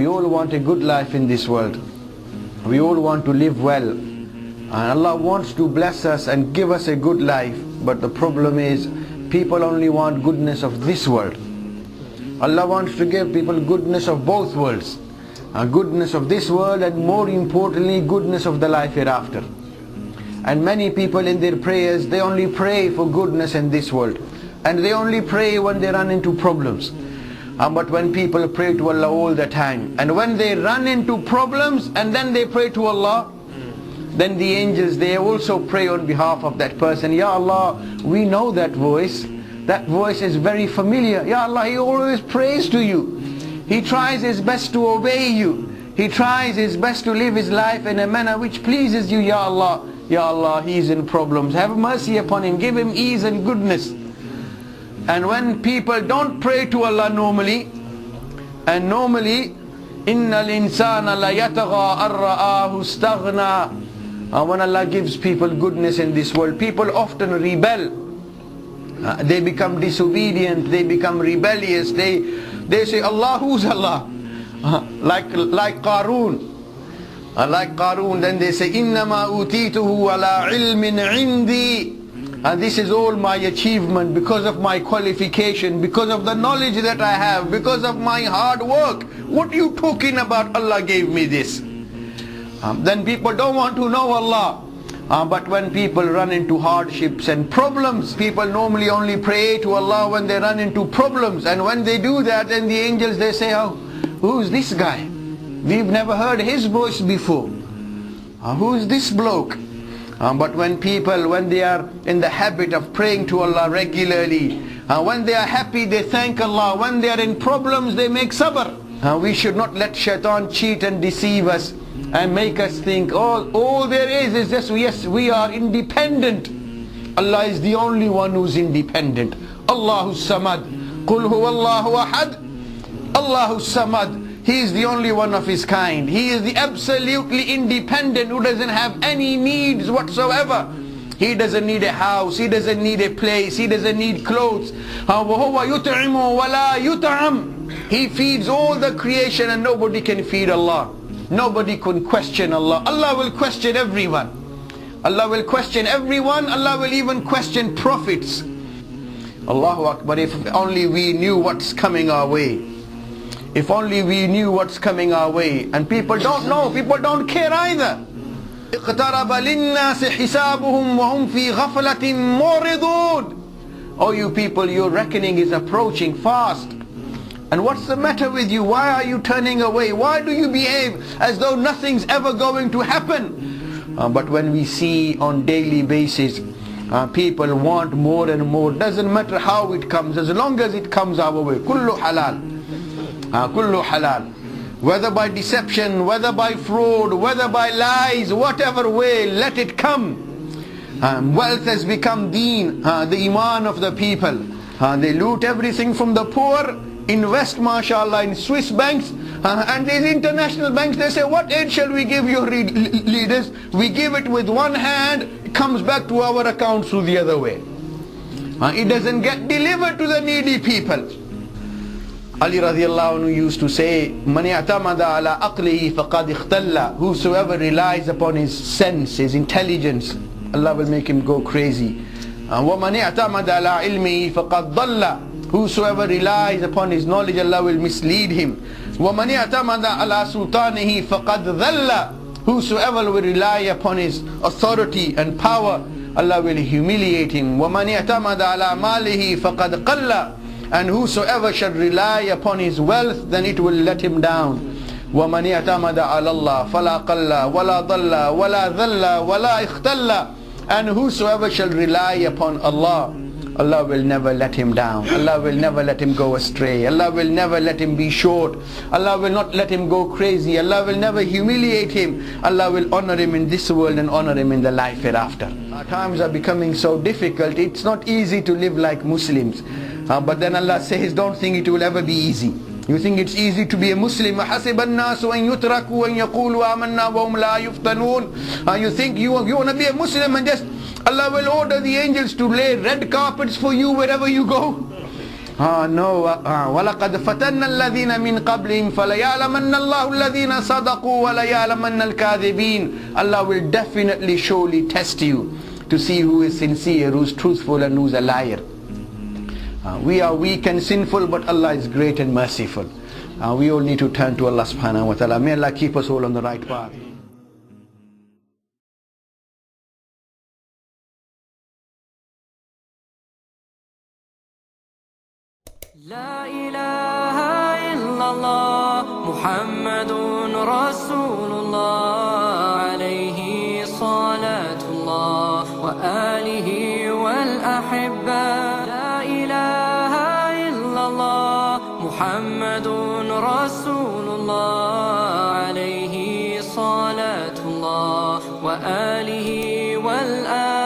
all want a good life in this world. We all want to live well. And Allah wants to bless us and give us a good life. But the problem is, people only want goodness of this world. Allah wants to give people goodness of both worlds. Goodness of this world, and more importantly, goodness of the life hereafter. And many people in their prayers, they only pray for goodness in this world. And they only pray when they run into problems. But when people pray to Allah all the time, and when they run into problems and then they pray to Allah, then the angels, they also pray on behalf of that person. Ya Allah, we know that voice. That voice is very familiar. Ya Allah, he always prays to you. He tries his best to obey you. He tries his best to live his life in a manner which pleases you, Ya Allah. Ya Allah, he's in problems. Have mercy upon him. Give him ease and goodness. And when people don't pray to Allah normally, and normally, إِنَّ الْإِنسَانَ لَيَتَغَىٰ أَرَّآهُ اسْتَغْنَىٰ. When Allah gives people goodness in this world, people often rebel. They become disobedient, they become rebellious, they say, Allah, who's Allah? Like Qarun. Like Qarun, then they say, إِنَّمَا أُوتِيتُهُ عَلَىٰ عِلْمٍ عِنْدِي. And this is all my achievement, because of my qualification, because of the knowledge that I have, because of my hard work. What are you talking about? Allah gave me this. Then people don't want to know Allah. But when people run into hardships and problems, people normally only pray to Allah when they run into problems. And when they do that, then the angels, they say, oh, who's this guy? We've never heard his voice before. Who's this bloke? But when people, when they are in the habit of praying to Allah regularly, when they are happy, they thank Allah. When they are in problems, they make sabr. We should not let shaitan cheat and deceive us and make us think all there is just, yes, we are independent. Allah is the only one who's independent. Allahu Samad. Qul huwallahu ahad. Allahu Samad. He is the only one of his kind. He is the absolutely independent, who doesn't have any needs whatsoever. He doesn't need a house, he doesn't need a place, he doesn't need clothes. وَهُوَ يُطْعِمُ وَلَا يُطْعَمُ. He feeds all the creation and nobody can feed Allah. Nobody can question Allah. Allah will question everyone. Allah will question everyone. Allah will even question prophets. Allahu Akbar. If only we knew what's coming our way. If only we knew what's coming our way. And people don't know, people don't care either. اقترب للناس حسابهم وهم في غفلة معرضون. Oh, you people, your reckoning is approaching fast. And what's the matter with you? Why are you turning away? Why do you behave as though nothing's ever going to happen? But when we see on daily basis, people want more and more. Doesn't matter how it comes, as long as it comes our way. Kullu halal. Kullu halal. Whether by deception, whether by fraud, whether by lies, whatever way, let it come. Wealth has become deen, the imaan of the people. They loot everything from the poor, invest, mashallah, in Swiss banks, and these international banks, they say, what aid shall we give your leaders? We give it with one hand, it comes back to our account through the other way. It doesn't get delivered to the needy people. Ali radiallahu anhu used to say, مَنِ اعْتَمَدَ عَلَىٰ أَقْلِهِ فَقَدْ اخْتَلَّ. Whosoever relies upon his sense, his intelligence, Allah will make him go crazy. وَمَنِ اعْتَمَدَ عَلَىٰ عِلْمِهِ فَقَدْ ضَلَّ. Whosoever relies upon his knowledge, Allah will mislead him. وَمَنِ اعْتَمَدَ عَلَىٰ سُلْطَانِهِ فَقَدْ ذَلَّ. Whosoever will rely upon his authority and power, Allah will humiliate him. وَمَنِ اعْتَمَدَ عَلَىٰ مَالِهِ فَقَدْ قَلَّ. And whosoever shall rely upon his wealth, then it will let him down. وَمَنِ اعْتَمَدَ عَلَى اللَّهِ فَلَا قَلَّ وَلَا ضَلَّ وَلَا ذَلَّ وَلَا اخْتَلَّ. And whosoever shall rely upon Allah, Allah will never let him down. Allah will never let him go astray. Allah will never let him be short. Allah will not let him go crazy. Allah will never humiliate him. Allah will honor him in this world and honor him in the life hereafter. Our times are becoming so difficult. It's not easy to live like Muslims. But then Allah says, don't think it will ever be easy. You think it's easy to be a Muslim? حَسِبَ النَّاسُ أَن يُتْرَكُوا أَن يَقُولُوا آمَنَّا وَهُمْ لَا يُفْتَنُونَ. You think you want to be a Muslim and just Allah will order the angels to lay red carpets for you wherever you go? No, وَلَقَدْ فَتَنَّ الَّذِينَ مِنْ قَبْلِهِمْ فَلَيَعْلَمَنَّ اللَّهُ الَّذِينَ صَدَقُوا وَلَيَعْلَمَنَّ الْكَاذِبِينَ. Allah will definitely, surely test you to see who is sincere, who is truthful, and who is a liar. We are weak and sinful, but Allah is great and merciful. We all need to turn to Allah subhanahu wa ta'ala. May Allah keep us all on the right path. لا إله إلا الله محمد رسول الله عليه صلاة الله وآله والأحبة. لا إله إلا الله محمد رسول الله عليه صلاة الله وآله والأحبة.